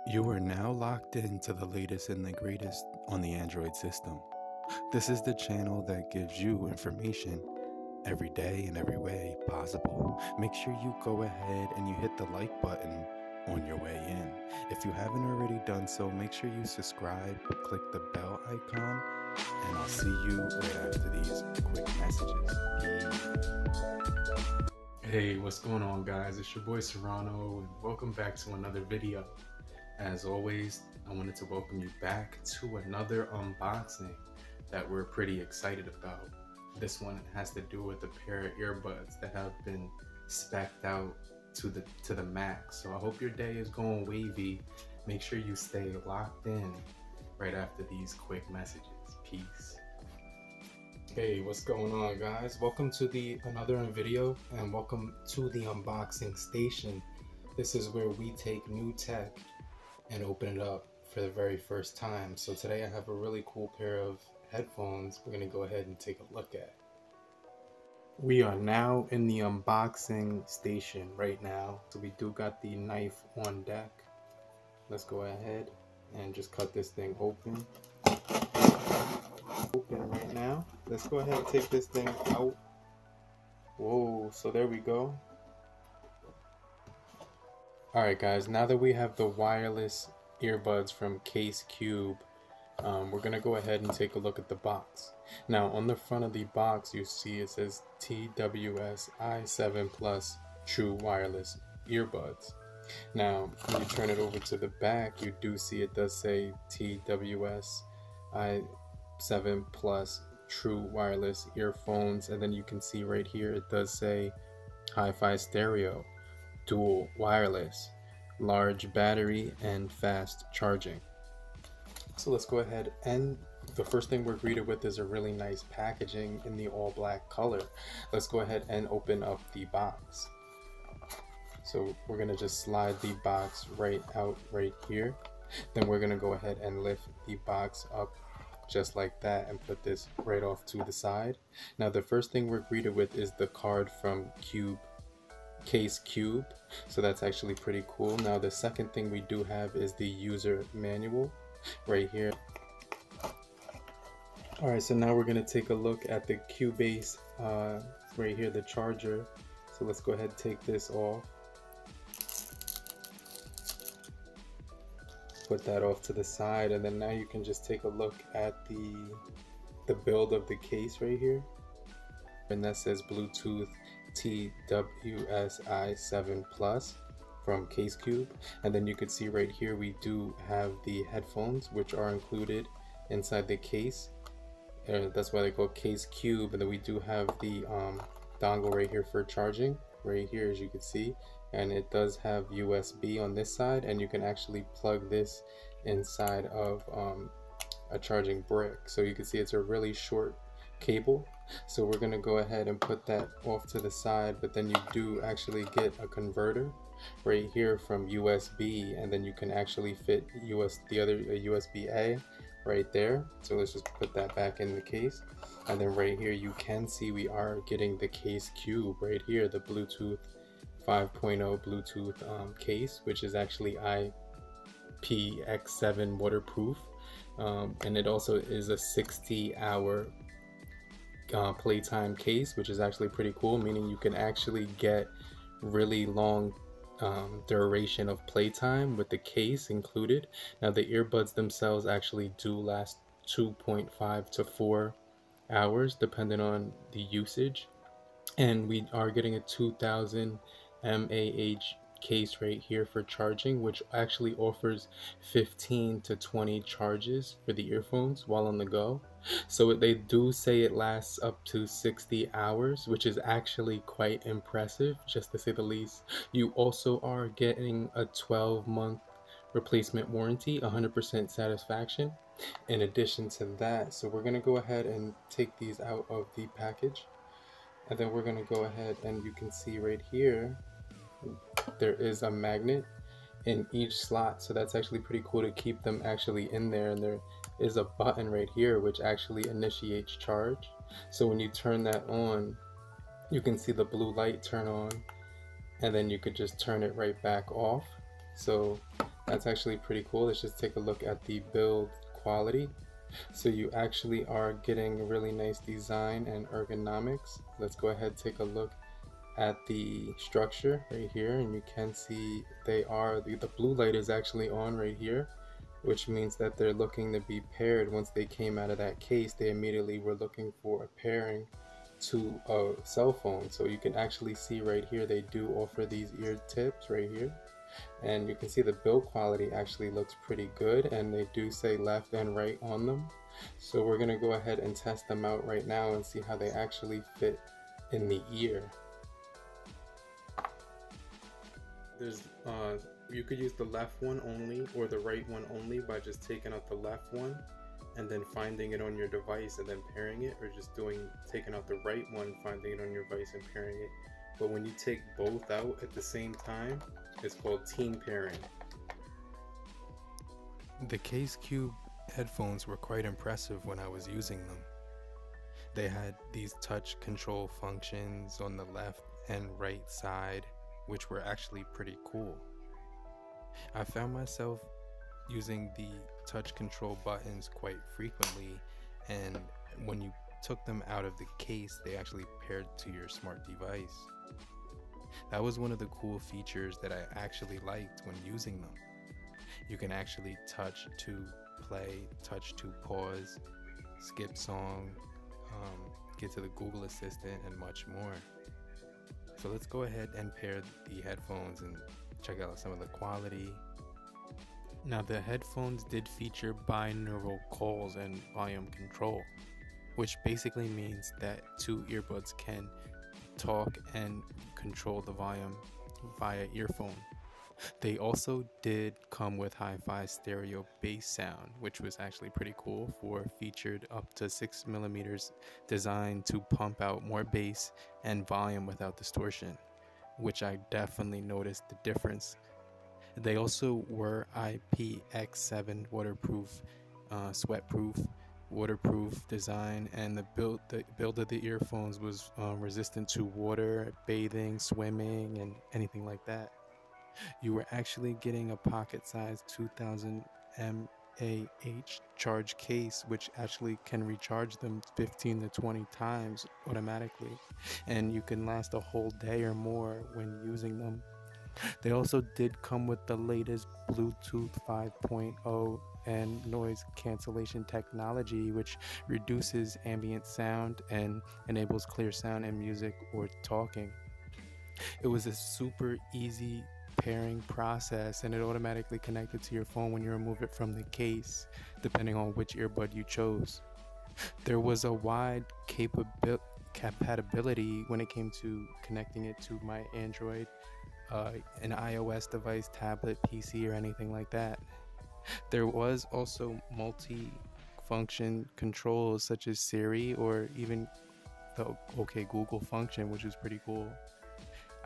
You are now locked into the latest and the greatest on the Android system. This is the channel that gives you information every day in every way possible. Make sure you go ahead and you hit the like button on your way in. If you haven't already done so, make sure you subscribe, click the bell icon, and I'll see you right after these quick messages. Peace. Hey, what's going on, guys? It's your boy Serrano, and welcome back to another video. As always, I wanted to welcome you back to another unboxing that we're pretty excited about. This one has to do with a pair of earbuds that have been spec'd out to the max. So I hope your day is going wavy. Make sure you stay locked in right after these quick messages. Peace. Hey, what's going on, guys? Welcome to another video, and welcome to the unboxing station. This is where we take new tech and open it up for the very first time. So today I have a really cool pair of headphones we're gonna go ahead and take a look at. We are now in the unboxing station right now. So we do got the knife on deck. Let's go ahead and just cut this thing open. Open right now. Let's go ahead and take this thing out. Whoa, so there we go. Alright guys, now that we have the wireless earbuds from Casecube, we're going to go ahead and take a look at the box. Now on the front of the box you see it says TWS i7 Plus True Wireless Earbuds. Now when you turn it over to the back, you do see it does say TWS i7 Plus True Wireless Earphones, and then you can see right here it does say Hi-Fi Stereo, dual wireless, large battery, and fast charging. So let's go ahead, and the first thing we're greeted with is a really nice packaging in the all black color. Let's go ahead and open up the box. So we're gonna just slide the box right out right here. Then we're gonna go ahead and lift the box up just like that and put this right off to the side. Now the first thing we're greeted with is the card from Casecube, so that's actually pretty cool. Now the second thing we do have is the user manual right here. Alright, so now we're going to take a look at the Cubase right here, the charger. So let's go ahead and take this off. Put that off to the side, and then now you can just take a look at the build of the case right here. And that says Bluetooth TWS i7 Plus from Casecube. And then you can see right here we do have the headphones, which are included inside the case. That's why they call Casecube. And then we do have the dongle right here for charging right here, as you can see, and it does have USB on this side, and you can actually plug this inside of a charging brick. So you can see it's a really short cable. So we're going to go ahead and put that off to the side, but then you do actually get a converter right here from USB, and then you can actually fit the other USB-A right there. So let's just put that back in the case, and then right here you can see we are getting the Casecube right here, the Bluetooth 5.0 Bluetooth case, which is actually IP7 waterproof, and it also is a 60-hour playtime case, which is actually pretty cool, meaning you can actually get really long duration of playtime with the case included. Now the earbuds themselves actually do last 2.5 to 4 hours depending on the usage, and we are getting a 2000 mAh case right here for charging, which actually offers 15 to 20 charges for the earphones while on the go. So they do say it lasts up to 60 hours, which is actually quite impressive, just to say the least. You also are getting a 12-month replacement warranty, 100% satisfaction in addition to that. So we're going to go ahead and take these out of the package, and then we're going to go ahead, and you can see right here there is a magnet in each slot, so that's actually pretty cool to keep them actually in there. And there is a button right here which actually initiates charge, so when you turn that on you can see the blue light turn on, and then you could just turn it right back off. So That's actually pretty cool. Let's just take a look at the build quality. So you actually are getting really nice design and ergonomics. Let's go ahead and take a look at the structure right here, and you can see the blue light is actually on right here, which means that they're looking to be paired. Once they came out of that case, they immediately were looking for a pairing to a cell phone. So you can actually see right here, they do offer these ear tips right here, and you can see the build quality actually looks pretty good, and they do say left and right on them. So we're going to go ahead and test them out right now and see how they actually fit in the ear. There's you could use the left one only or the right one only by just taking out the left one and then finding it on your device and then pairing it, or just taking out the right one, finding it on your device and pairing it. But when you take both out at the same time, it's called team pairing. The Casecube headphones were quite impressive when I was using them. They had these touch control functions on the left and right side, which were actually pretty cool. I found myself using the touch control buttons quite frequently, and when you took them out of the case, they actually paired to your smart device. That was one of the cool features that I actually liked when using them. You can actually touch to play, touch to pause, skip song, get to the Google Assistant, and much more. So let's go ahead and pair the headphones and check out some of the quality. Now, the headphones did feature binaural calls and volume control, which basically means that two earbuds can talk and control the volume via earphone. They also did come with hi-fi stereo bass sound, which was actually pretty cool, featured up to 6mm, designed to pump out more bass and volume without distortion, which I definitely noticed the difference. They also were Ipx7 waterproof, sweatproof, waterproof design, and the build of the earphones was resistant to water, bathing, swimming, and anything like that. You were actually getting a pocket-sized 2000 mAh charge case, which actually can recharge them 15 to 20 times automatically, and you can last a whole day or more when using them. They also did come with the latest Bluetooth 5.0 and noise cancellation technology, which reduces ambient sound and enables clear sound in music or talking. It was a super easy pairing process, and it automatically connected to your phone when you remove it from the case, depending on which earbud you chose. There was a wide compatibility when it came to connecting it to my Android, an iOS device, tablet, PC, or anything like that. There was also multi-function controls such as Siri or even the OK Google function, which was pretty cool.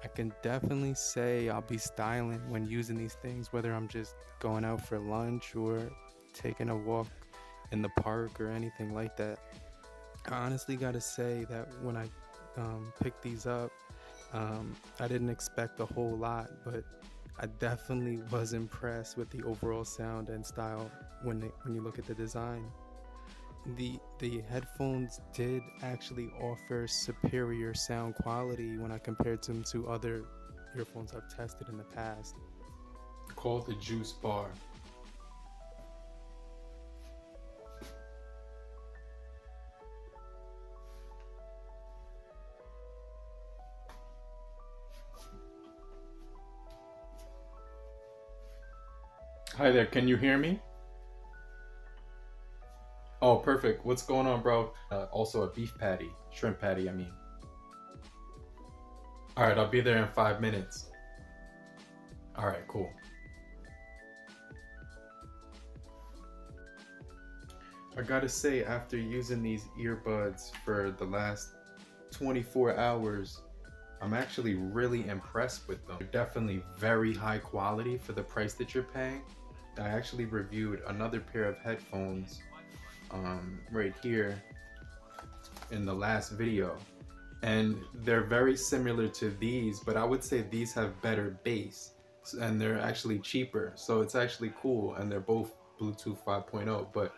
I can definitely say I'll be styling when using these things, whether I'm just going out for lunch or taking a walk in the park or anything like that. I honestly gotta say that when I picked these up, I didn't expect a whole lot, but I definitely was impressed with the overall sound and style when you look at the design. The headphones did actually offer superior sound quality when I compared them to other earphones I've tested in the past. Called the Juice Bar. Hi there, can you hear me? Oh, perfect. What's going on, bro? Also a beef patty, shrimp patty, I mean. All right, I'll be there in 5 minutes. All right, cool. I gotta say, after using these earbuds for the last 24 hours, I'm actually really impressed with them. They're definitely very high quality for the price that you're paying. I actually reviewed another pair of headphones right here in the last video, and they're very similar to these, but I would say these have better bass. and they're actually cheaper. So it's actually cool, and they're both Bluetooth 5.0. But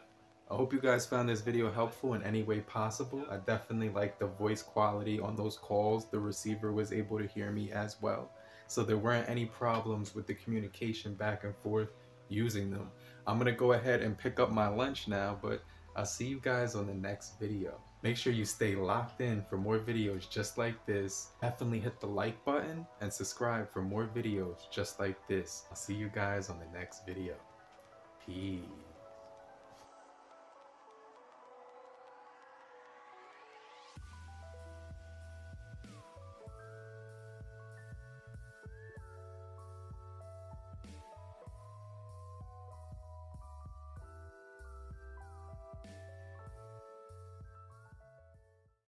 I hope you guys found this video helpful in any way possible. I definitely like the voice quality on those calls. The receiver was able to hear me as well. So there weren't any problems with the communication back and forth using them. I'm gonna go ahead and pick up my lunch now, but I'll see you guys on the next video. Make sure you stay locked in for more videos just like this. Definitely hit the like button and subscribe for more videos just like this. I'll see you guys on the next video. Peace.